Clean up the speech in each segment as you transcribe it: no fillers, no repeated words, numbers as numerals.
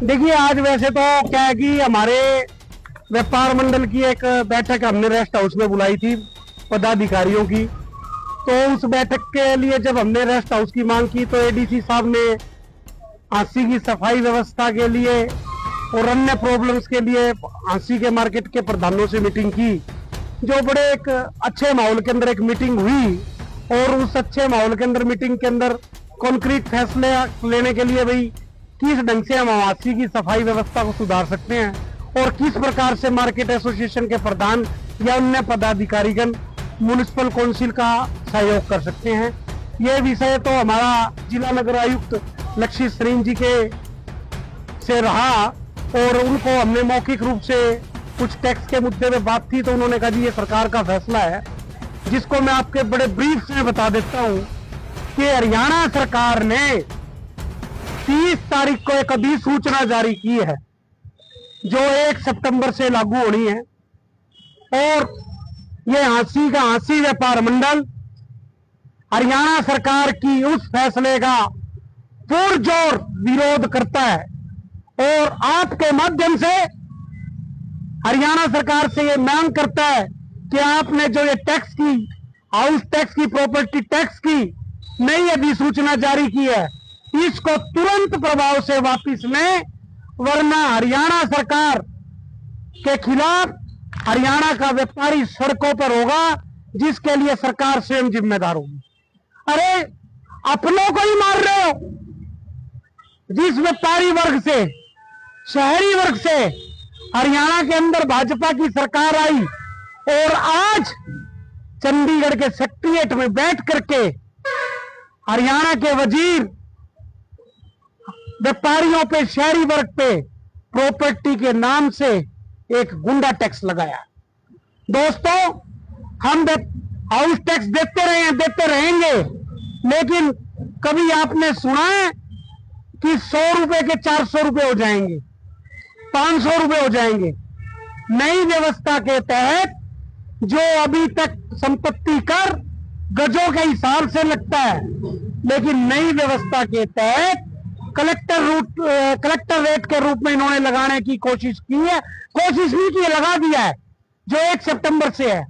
देखिए, आज वैसे तो क्या है कि हमारे व्यापार मंडल की एक बैठक हमने रेस्ट हाउस में बुलाई थी पदाधिकारियों की। तो उस बैठक के लिए जब हमने रेस्ट हाउस की मांग की तो एडीसी साहब ने हांसी की सफाई व्यवस्था के लिए और अन्य प्रॉब्लम्स के लिए हांसी के मार्केट के प्रधानों से मीटिंग की, जो बड़े एक अच्छे माहौल के अंदर एक मीटिंग हुई। और उस अच्छे माहौल के अंदर मीटिंग के अंदर कॉन्क्रीट फैसले लेने के लिए भाई किस ढंग से हम हांसी की सफाई व्यवस्था को सुधार सकते हैं और किस प्रकार से मार्केट एसोसिएशन के प्रधान या अन्य पदाधिकारीगण म्युनिसिपल काउंसिल का सहयोग कर सकते हैं। यह विषय तो हमारा जिला नगर आयुक्त लक्षित श्रीन जी के से रहा और उनको हमने मौखिक रूप से कुछ टैक्स के मुद्दे में बात थी तो उन्होंने कहा जी ये सरकार का फैसला है, जिसको मैं आपके बड़े ब्रीफ से बता देता हूं कि हरियाणा सरकार ने 30 तारीख को एक अधिसूचना जारी की है जो 1 सितंबर से लागू होनी है। और ये हांसी व्यापार मंडल हरियाणा सरकार की उस फैसले का पुरजोर विरोध करता है और आपके माध्यम से हरियाणा सरकार से ये मांग करता है कि आपने जो ये टैक्स की हाउस टैक्स की प्रॉपर्टी टैक्स की नई अधिसूचना जारी की है इसको तुरंत प्रभाव से वापस लें, वरना हरियाणा सरकार के खिलाफ हरियाणा का व्यापारी सड़कों पर होगा, जिसके लिए सरकार स्वयं जिम्मेदार होगी। अरे अपनों को ही मार रहे हो। जिस व्यापारी वर्ग से शहरी वर्ग से हरियाणा के अंदर भाजपा की सरकार आई और आज चंडीगढ़ के सेक्रेटेरिएट में बैठ करके हरियाणा के वजीर व्यापारियों पे शहरी वर्ग पे प्रॉपर्टी के नाम से एक गुंडा टैक्स लगाया। दोस्तों, हम हाउस टैक्स देते रहेंगे, लेकिन कभी आपने सुना है कि 100 रुपए के 400 रुपए हो जाएंगे, 500 रुपए हो जाएंगे? नई व्यवस्था के तहत जो अभी तक संपत्ति कर गजों के हिसाब से लगता है, लेकिन नई व्यवस्था के तहत कलेक्टर रेट के रूप में इन्होंने लगाने की कोशिश की है। कोशिश नहीं की है, लगा दिया है, जो 1 सितंबर से है।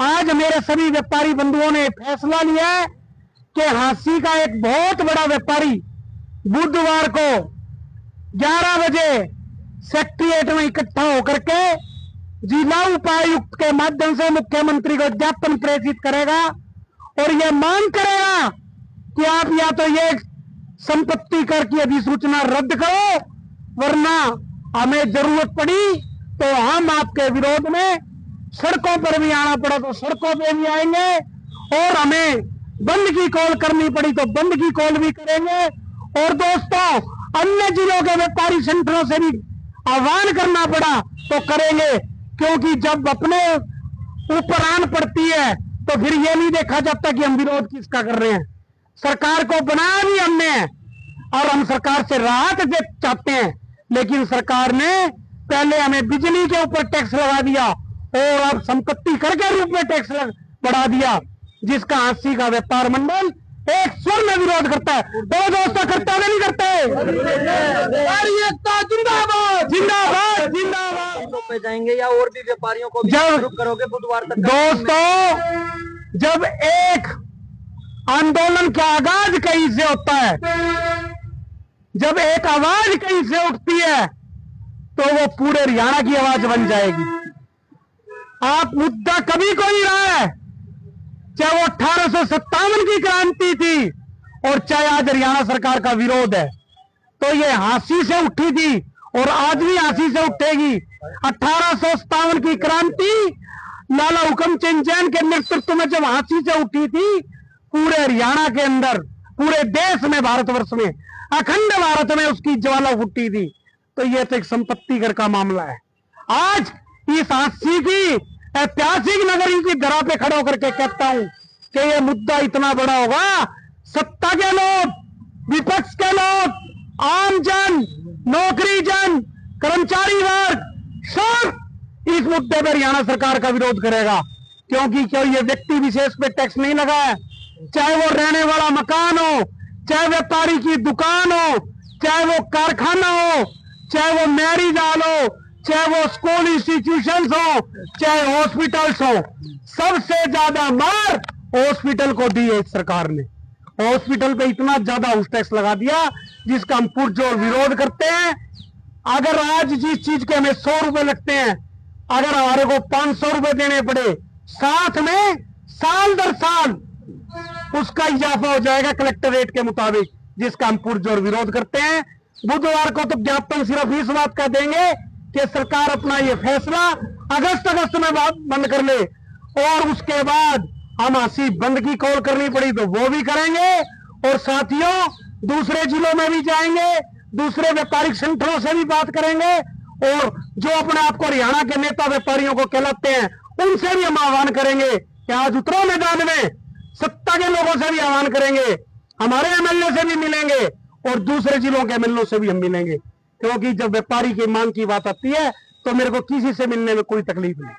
आज मेरे सभी व्यापारी बंधुओं ने फैसला लिया है कि हांसी का एक बहुत बड़ा व्यापारी बुधवार को 11 बजे सेक्रेटेरिएट में इकट्ठा होकर के जिला उपायुक्त के माध्यम से मुख्यमंत्री को ज्ञापन प्रेषित करेगा और यह मांग करेगा कि आप या तो ये संपत्ति कर की अधिसूचना रद्द करो, वरना हमें जरूरत पड़ी तो हम आपके विरोध में सड़कों पर भी आना पड़ा तो सड़कों पे भी आएंगे और हमें बंद की कॉल करनी पड़ी तो बंद की कॉल भी करेंगे। और दोस्तों, अन्य जिलों के व्यापारी संगठनों से भी आह्वान करना पड़ा तो करेंगे, क्योंकि जब अपने ऊपर आन पड़ती है तो फिर ये नहीं देखा जाता कि हम विरोध किसका कर रहे हैं। सरकार को बनाया भी हमने है और हम सरकार से राहत चाहते हैं, लेकिन सरकार ने पहले हमें बिजली के ऊपर टैक्स लगा दिया और अब संपत्ति कर के रूप में टैक्स बढ़ा दिया, जिसका हांसी का व्यापार मंडल एक स्वर में विरोध करता है। तो दोस्तों, करता है नहीं करता है? जिंदाबाद जिंदाबाद जिंदाबाद पे जाएंगे या और भी व्यापारियों को भी जब करोगे बुधवार तक? दोस्तों, जब एक आंदोलन का आगाज कहीं से होता है, जब एक आवाज कहीं से उठती है तो वो पूरे हरियाणा की आवाज बन जाएगी। आप मुद्दा कभी कोई रहा है, चाहे वो 1857 की क्रांति थी और चाहे आज हरियाणा सरकार का विरोध है, तो ये हांसी से उठी थी और आज भी हांसी से उठेगी। 1857 की क्रांति लाला हुक्म चंद जैन के नेतृत्व में जब हांसी से उठी थी, पूरे हरियाणा के अंदर, पूरे देश में, भारतवर्ष में, अखंड भारत में उसकी ज्वाला फूटी थी। तो यह तो एक संपत्ति कर का मामला है। आज इस हांसी की ऐतिहासिक नगरी की दरा पे खड़ा होकर के कहता हूं कि यह मुद्दा इतना बड़ा होगा, सत्ता के लोग, विपक्ष के लोग, आम जन, नौकरी जन, कर्मचारी वर्ग सब इस मुद्दे पर हरियाणा सरकार का विरोध करेगा, क्योंकि ये व्यक्ति विशेष पे टैक्स नहीं लगा है, चाहे वो रहने वाला मकान हो, चाहे व्यापारी की दुकान हो, चाहे वो कारखाना हो, चाहे वो मैरिज हॉल हो, चाहे वो स्कूल इंस्टीट्यूशंस हो, चाहे हॉस्पिटल्स हो, सबसे ज्यादा मार हॉस्पिटल को दी है इस सरकार ने। हॉस्पिटल पे इतना ज्यादा हाउस टैक्स लगा दिया जिसका हम पुरजोर विरोध करते हैं। अगर आज जिस चीज के हमें 100 रुपए लगते हैं, अगर हमारे को 500 रुपए देने पड़े, साथ में साल दर साल उसका इजाफा हो जाएगा कलेक्टर रेट के मुताबिक, जिसका हम पुरजोर विरोध करते हैं। बुधवार को तो ज्ञापन सिर्फ इस बात का देंगे कि सरकार अपना ये फैसला अगस्त में बंद कर ले, और उसके बाद हम हंसी बंद की कॉल करनी पड़ी तो वो भी करेंगे। और साथियों, दूसरे जिलों में भी जाएंगे, दूसरे व्यापारिक संगठनों से भी बात करेंगे, और जो अपने आप को हरियाणा के नेता व्यापारियों को कहलाते हैं उनसे भी हम आह्वान करेंगे कि आज उतरो मैदान में। सत्ता के लोगों से भी आह्वान करेंगे, हमारे एमएलए से भी मिलेंगे और दूसरे जिलों के एमएलए से भी हम मिलेंगे, क्योंकि जब व्यापारी की मांग की बात आती है तो मेरे को किसी से मिलने में कोई तकलीफ नहीं।